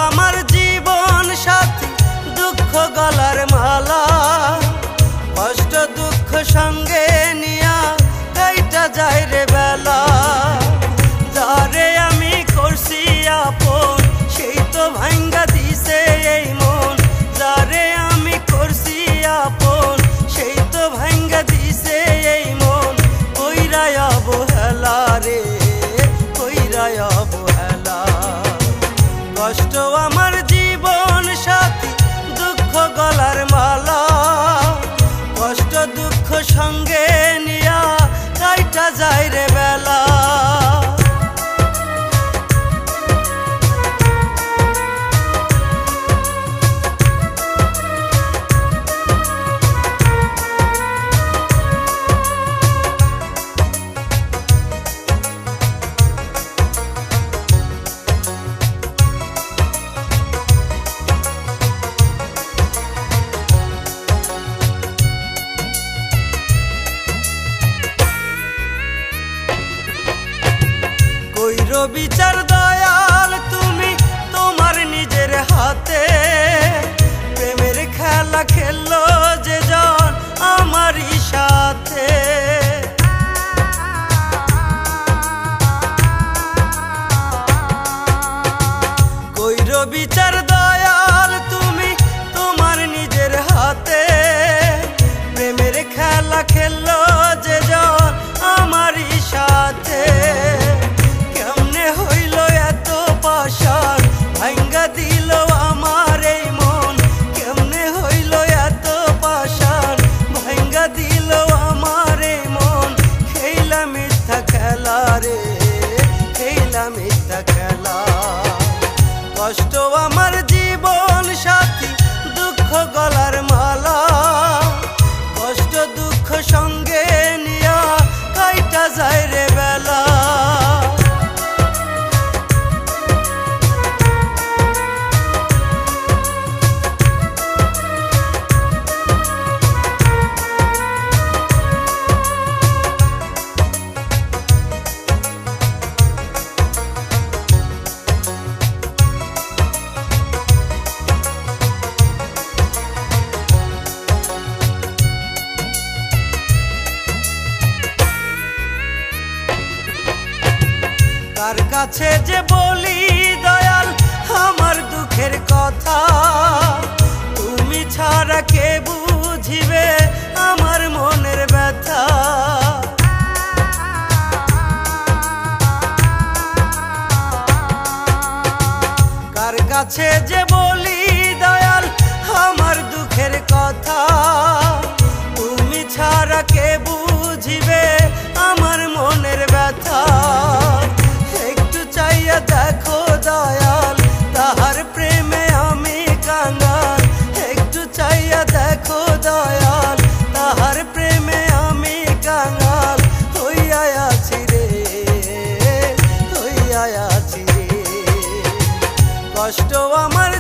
আমার জীবন সাথী, দুঃখ গলার মালা, কষ্ট দুঃখ সঙ্গে নিয়া কাইটা যায় রে বেলা। যারে আমি করছি আপন সেই তো ভাঙ্গা দিছে এই মন, যারে আমি করছি আপন সেই তো ভাঙ্গা দিছে এই মন। কইরা অবহেলা রে, কইরা অবহেলা। কষ্ট আমার জীবন সাথী, দুঃখ গলার মালা, কষ্ট দুঃখ সঙ্গে নিয়া কাইটা যায় রে বেলা। কইরো বিচার দয়াল তুমি তোমার নিজের হাতে, প্রেমের খেলা খেললো যে জন আমারই সাথে। কইরো বিচার দয়াল তুমি তোমার নিজের হাতে, প্রেমের খেলা খেললো যে জন আমারই সাথে। ভাঙ্গা দিল আমার এই মন, কেমনে হইল এত পাশান, ভাঙ্গা দিল আমার এই মন। খেলা মিথ্যা খেলা রে, খেলা মিথ্যা খেলা। কষ্ট আমার জীবন সাথী, দুঃখ গলার মালা, কষ্ট দুঃখ সঙ্গে নিয়া কাইটা যায় রে বেলা। কার কাছে যে বলি দয়াল আমার দুঃখের কথা, তুমি ছাড়া কে বুঝিবে আমার মনের ব্যথা। কার কাছে যে বলি দয়াল আমার দুঃখের কথা, তুমি ছাড়া কে বুঝিবে আমার মনের ব্যথা। দেখো দয়াল তাহার প্রেমে আমি কাঙ্গাল, একটু চাইয়া দেখো দয়াল তাহার প্রেমে আমি কাঙ্গাল। হইয়া আছি রে, হইয়া আছি রে। কষ্ট আমার